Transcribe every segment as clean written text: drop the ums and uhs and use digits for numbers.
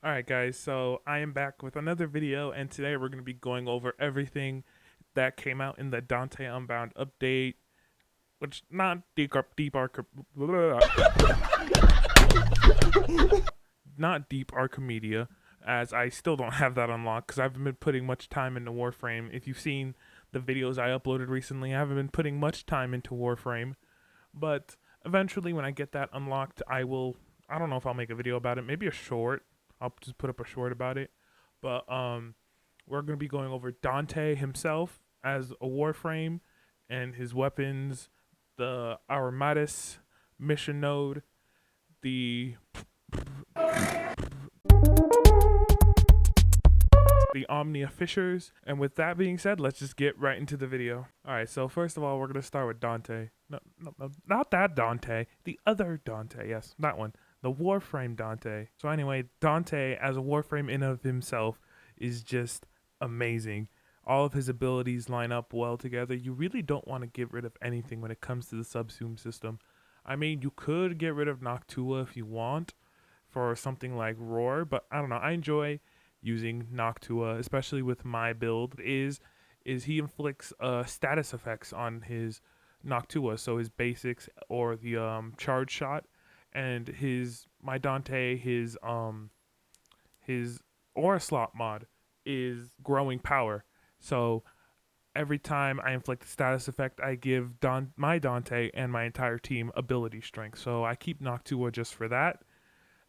Alright guys, so I am back with another video, and today we're going to be going over everything that came out in the Dante Unbound update, which not deep Archimedia, as I still don't have that unlocked because I haven't been putting much time into Warframe. If you've seen the videos I uploaded recently, I haven't been putting much time into Warframe, but eventually when I get that unlocked, I don't know if I'll make a video about it, maybe a short. I'll just put up a short about it. But we're going to be going over Dante himself as a Warframe and his weapons, the Armatis mission node, the Omnia Fissures. And with that being said, let's just get right into the video. Alright, so first of all, we're going to start with Dante. No, not that Dante. The other Dante. Yes, that one. The Warframe Dante. So anyway, Dante as a Warframe in of himself is just amazing. All of his abilities line up well together. You really don't want to get rid of anything when it comes to the subsume system. I mean, you could get rid of Noctua if you want for something like Roar, but I don't know. I enjoy using Noctua, especially with my build, is he inflicts status effects on his Noctua, so his basics or the charge shot, and my Dante, his aura slot mod is growing power. So every time I inflict a status effect, I give my Dante and my entire team ability strength. So I keep Noctua just for that.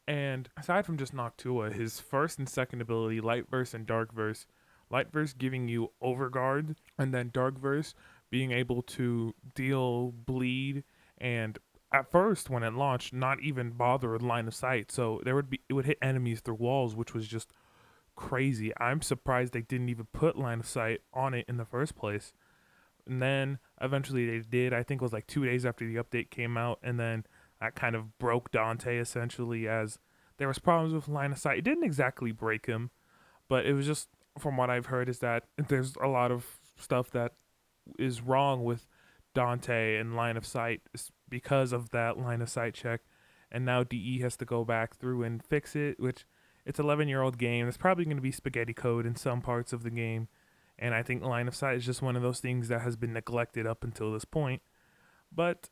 And aside from just Noctua, his first and second ability, Light Verse and Dark Verse, Light Verse giving you Overguard, and then Dark Verse being able to deal bleed, and at first when it launched, not even bother with line of sight. So it would hit enemies through walls, which was just crazy. I'm surprised they didn't even put line of sight on it in the first place. And then eventually they did. I think it was like 2 days after the update came out, and then that kind of broke Dante essentially, as there was problems with line of sight. It didn't exactly break him, but it was just, from what I've heard, is that there's a lot of stuff that is wrong with Dante and line of sight because of that line of sight check, and now DE has to go back through and fix it, which it's an 11-year-old game. It's probably going to be spaghetti code in some parts of the game, and I think line of sight is just one of those things that has been neglected up until this point. But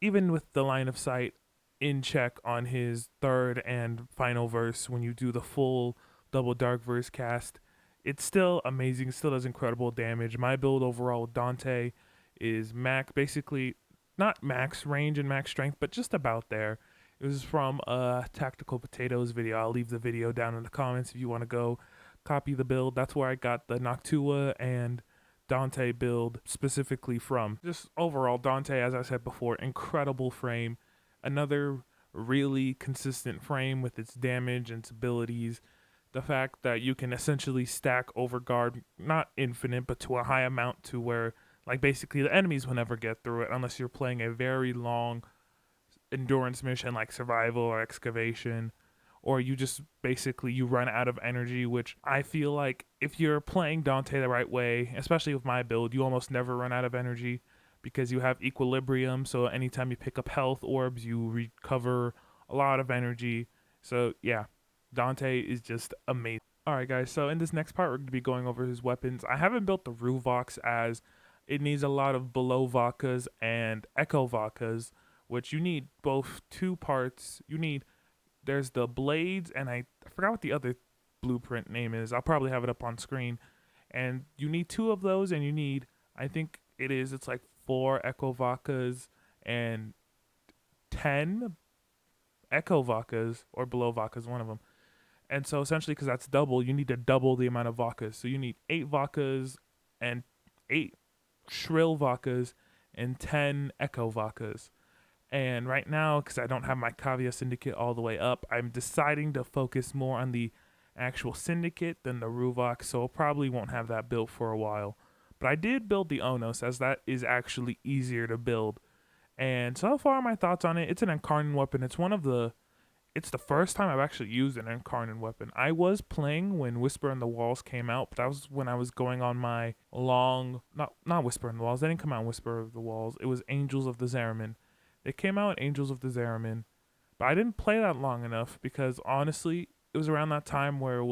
even with the line of sight in check on his third and final verse, when you do the full double dark verse cast, it's still amazing. It still does incredible damage. My build overall with Dante is basically not max range and max strength, but just about there. It was from a Tactical Potatoes video. I'll leave the video down in the comments if you want to go copy the build. That's where I got the Noctua and Dante build specifically from. Just overall, Dante, as I said before, incredible frame. Another really consistent frame with its damage and its abilities. The fact that you can essentially stack Overguard, not infinite, but to a high amount to where, like, basically the enemies will never get through it unless you're playing a very long endurance mission like Survival or Excavation, or you just basically you run out of energy, which I feel like if you're playing Dante the right way, especially with my build, you almost never run out of energy because you have equilibrium. So anytime you pick up health orbs, you recover a lot of energy. So yeah, Dante is just amazing. Alright guys, so in this next part we're going to be going over his weapons. I haven't built the Ruvox as it needs a lot of below Vakas and Echo Vakas, which you need both two parts. There's the blades, and I forgot what the other blueprint name is. I'll probably have it up on screen. And you need two of those, and you need, I think it's like 4 Echo Vakas and 10 Echo Vakas, or below Vakas, one of them. And so essentially, because that's double, you need to double the amount of Vakas. So you need 8 Vakas and 8 Shrill Vakas and 10 Echo Vakas. And right now, because I don't have my Kavya Syndicate all the way up, I'm deciding to focus more on the actual Syndicate than the Ruvox, so I probably won't have that built for a while. But I did build the Onos, as that is actually easier to build. And so far, my thoughts on it, it's an Incarnate weapon. It's the first time I've actually used an Incarnate weapon. I was playing when Whisper in the Walls came out, but that was when I was going on my not Whisper in the Walls, they didn't come out in Whisper of the Walls, it was Angels of the Zeramin. It came out in Angels of the Zeramin, but I didn't play that long enough because honestly, was around that time where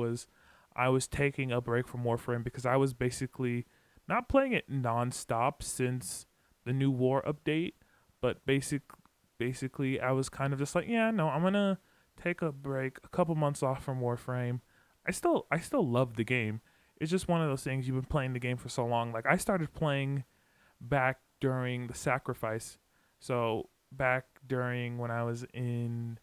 I was taking a break from Warframe because I was basically not playing it nonstop since the new war update, but basically I was kind of just like, yeah, no, I'm gonna take a break, a couple months off from Warframe. I still love the game. It's just one of those things, you've been playing the game for so long. Like I started playing back during the sacrifice, so back during when I was in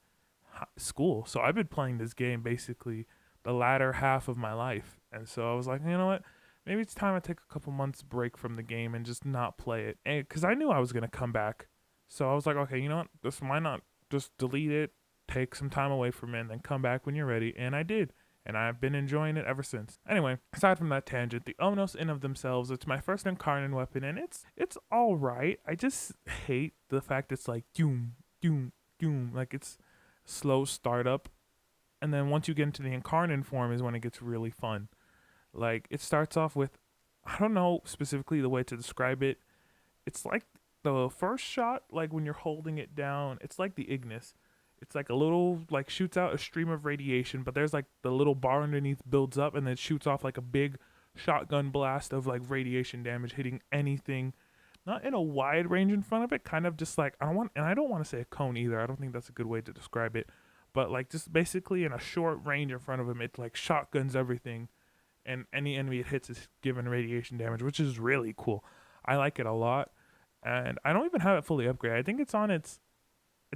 school. So I've been playing this game basically the latter half of my life, and so I was like, you know what? Maybe it's time I take a couple months break from the game and just not play it, because I knew I was gonna come back. So I was like, okay, you know what? Just why not just delete it, take some time away from it, and then come back when you're ready. And I did. And I've been enjoying it ever since. Anyway, aside from that tangent, the Omnos in of themselves, it's my first Incarnate weapon, and it's all right. I just hate the fact it's like doom, doom, doom, like it's slow startup, and then once you get into the Incarnate form is when it gets really fun. Like it starts off with, I don't know specifically the way to describe it. It's like the first shot, like when you're holding it down, it's like the Ignis. It's like a little, like shoots out a stream of radiation, but there's like the little bar underneath builds up and then shoots off like a big shotgun blast of like radiation damage hitting anything. Not in a wide range in front of it, kind of just like, I don't want to say a cone either. I don't think that's a good way to describe it. But like just basically in a short range in front of him, it like shotguns everything, and any enemy it hits is given radiation damage, which is really cool. I like it a lot, and I don't even have it fully upgraded. I think it's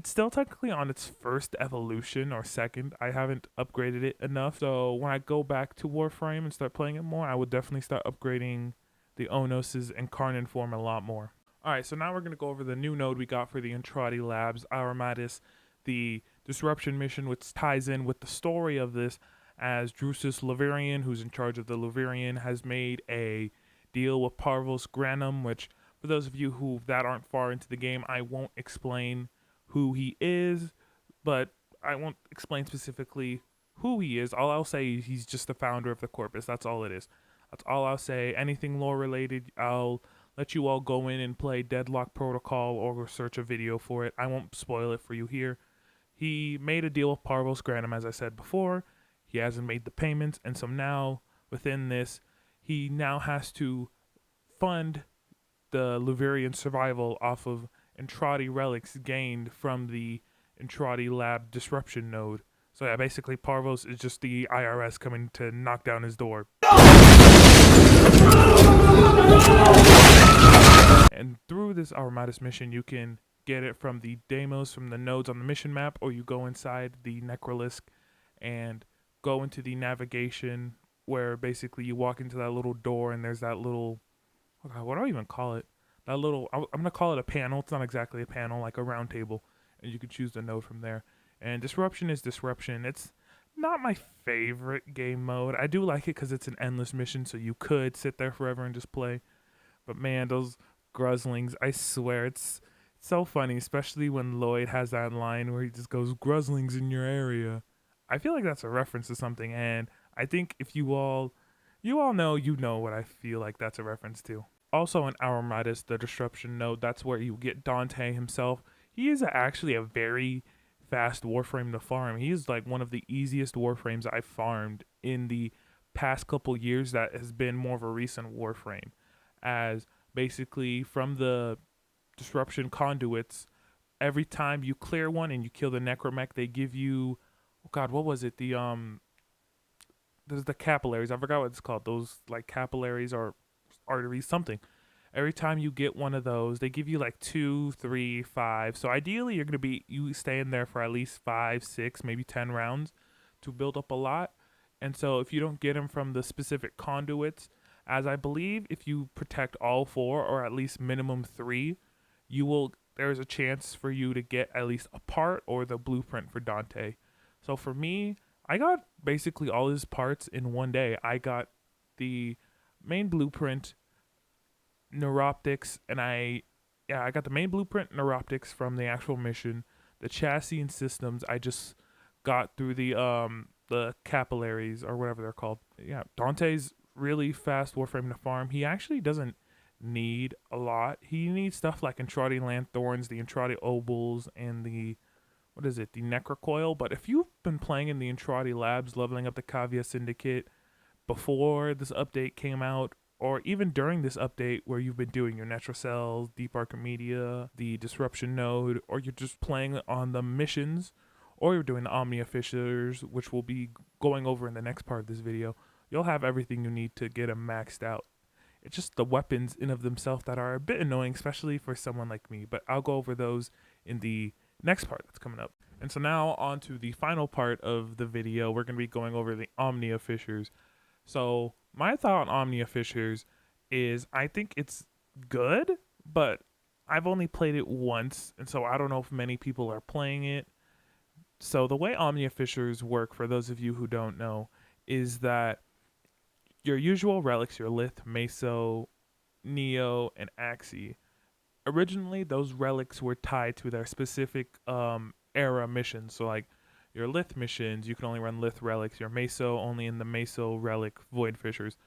still technically on its first evolution or second. I haven't upgraded it enough. So when I go back to Warframe and start playing it more, I would definitely start upgrading the Onos' Incarnate form a lot more. Alright, so now we're going to go over the new node we got for the Entrati Labs, Aromatis, the Disruption mission, which ties in with the story of this, as Drusus Laverian, who's in charge of the Laverian, has made a deal with Parvos Granum, which, for those of you who that aren't far into the game, I won't explain who he is, but I won't explain specifically who he is. All I'll say is he's just the founder of the Corpus. That's all it is. That's all I'll say. Anything lore related, I'll let you all go in and play Deadlock Protocol or search a video for it. I won't spoil it for you here. He made a deal with Parvos Granum, as I said before. He hasn't made the payments, and so now, within this, he now has to fund the Luverian survival off of Entrati relics gained from the Entrati lab disruption node. So yeah, basically Parvos is just the IRS coming to knock down his door. And through this Aromatis mission, you can get it from the demos from the nodes on the mission map, or you go inside the Necrolisk and go into the navigation, where basically you walk into that little door and there's that little, oh God, what do I even call it? That little, I'm going to call it a panel. It's not exactly a panel, like a round table. And you can choose the node from there. And Disruption is Disruption. It's not my favorite game mode. I do like it because it's an endless mission, so you could sit there forever and just play. But man, those Gruslings, I swear, it's so funny, especially when Lloyd has that line where he just goes, Gruslings in your area. I feel like that's a reference to something, and I think if you all know, you know what I feel like that's a reference to. Also in Aromatis, the Disruption node, that's where you get Dante himself. He is actually a very fast Warframe to farm. He is like one of the easiest Warframes I've farmed in the past couple years that has been more of a recent Warframe. As basically from the Disruption conduits, every time you clear one and you kill the Necromech, they give you, oh God, what was it? There's the capillaries. I forgot what it's called. Those like capillaries or arteries, something. Every time you get one of those, they give you like 2, 3, 5. So ideally, you're gonna be you stay in there for at least 5, 6, maybe 10 rounds to build up a lot. And so if you don't get them from the specific conduits, as I believe if you protect all 4 or at least minimum 3, you will. There's a chance for you to get at least a part or the blueprint for Dante. So for me, I got basically all his parts in one day. I got the main blueprint, neuroptics, and I got the main blueprint, neuroptics from the actual mission. The chassis and systems I just got through the capillaries or whatever they're called. Yeah, Dante's really fast Warframe to farm. He actually doesn't need a lot. He needs stuff like Entrati Lanthorns, the Entrati Obols, and the what is it, the Necrocoil. But if you've been playing in the Entrati Labs, leveling up the Kavia Syndicate before this update came out, or even during this update where you've been doing your Natural Cells, Deep Archimedia, the Disruption Node, or you're just playing on the missions, or you're doing the Omnia Fissures, which we'll be going over in the next part of this video, you'll have everything you need to get them maxed out. It's just the weapons in of themselves that are a bit annoying, especially for someone like me, but I'll go over those in the next part that's coming up. And so now on to the final part of the video, we're going to be going over the Omnia Fissures. So my thought on Omnia Fissures is I think it's good, but I've only played it once, and so I don't know if many people are playing it. So the way Omnia Fissures work, for those of you who don't know, is that your usual relics, your Lith, Meso, Neo, and Axii, originally those relics were tied to their specific era missions. So like your Lith missions, you can only run Lith relics. Your Meso only in the Meso relic Void Fissures.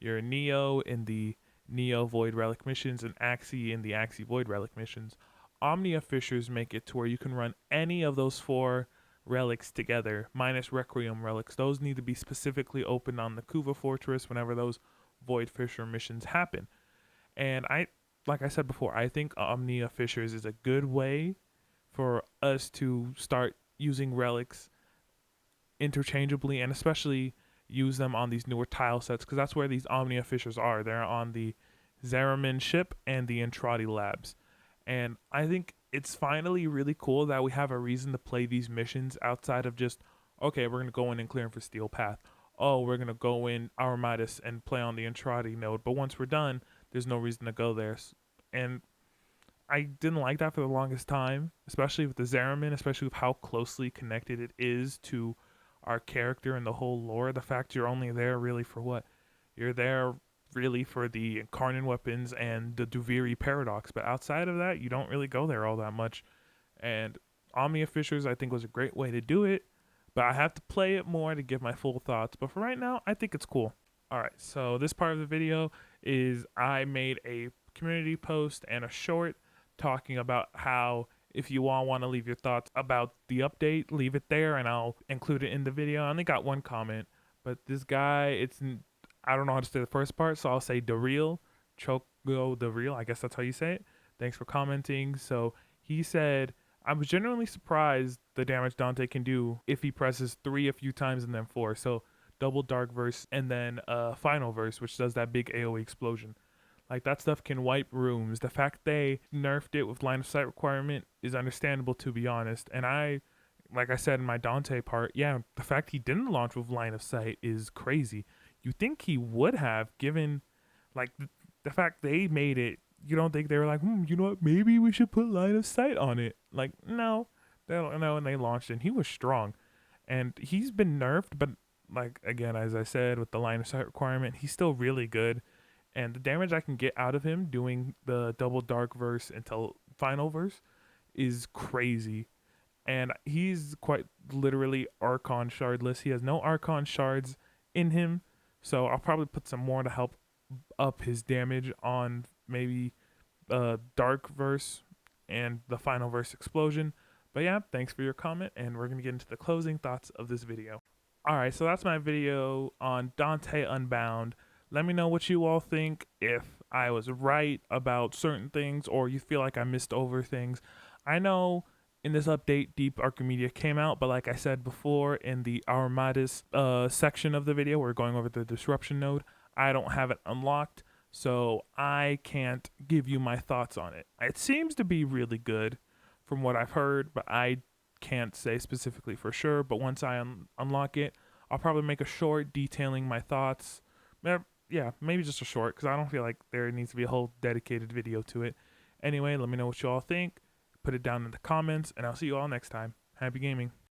Your Neo in the Neo Void relic missions, and Axii in the Axii Void relic missions. Omnia Fissures make it to where you can run any of those 4 relics together, minus Requiem relics. Those need to be specifically opened on the Kuva Fortress whenever those Void Fissure missions happen. And like I said before, I think Omnia Fissures is a good way for us to start using relics interchangeably, and especially use them on these newer tile sets, because that's where these Omnia Fissures are. They're on the Zeramin ship and the Entrati Labs. And I think it's finally really cool that we have a reason to play these missions outside of just, okay, we're going to go in and clear them for Steel Path. Oh, we're going to go in Armatus and play on the Entrati node. But once we're done, there's no reason to go there. And I didn't like that for the longest time, especially with the Zeramin, especially with how closely connected it is to our character and the whole lore. The fact you're only there really for what? You're there really for the Incarnate weapons and the Duviri paradox, but outside of that, you don't really go there all that much. And Omnia Fissures, I think, was a great way to do it, but I have to play it more to give my full thoughts. But for right now, I think it's cool. All right, so this part of the video is I made a community post and a short talking about how if you all want to leave your thoughts about the update, leave it there and I'll include it in the video. I only got one comment, but this guy, I don't know how to say the first part, so I'll say Dareal, Choco Dareal, I guess that's how you say it. Thanks for commenting. So he said, I was genuinely surprised the damage Dante can do if he presses 3 a few times and then 4. So double Dark Verse and then Final Verse, which does that big AoE explosion. Like, that stuff can wipe rooms. The fact they nerfed it with line of sight requirement is understandable, to be honest. And like I said in my Dante part, yeah, the fact he didn't launch with line of sight is crazy. You think he would have, given, like, the fact they made it. You don't think they were like, you know what, maybe we should put line of sight on it. Like, no. They don't know, and they launched it, and he was strong. And he's been nerfed, but, like, again, as I said, with the line of sight requirement, he's still really good. And the damage I can get out of him doing the double Dark Verse until Final Verse is crazy. And he's quite literally Archon shardless. He has no Archon shards in him. So I'll probably put some more to help up his damage on maybe Dark Verse and the Final Verse explosion. But yeah, thanks for your comment, and we're going to get into the closing thoughts of this video. Alright, so that's my video on Dante Unbound. Let me know what you all think, if I was right about certain things or you feel like I missed over things. I know in this update, Deep Archimedia came out, but like I said before in the Armatus section of the video, we're going over the Disruption node. I don't have it unlocked, so I can't give you my thoughts on it. It seems to be really good from what I've heard, but I can't say specifically for sure. But once I unlock it, I'll probably make a short detailing my thoughts. Yeah, maybe just a short, because I don't feel like there needs to be a whole dedicated video to it. Anyway, let me know what you all think. Put it down in the comments, and I'll see you all next time. Happy gaming.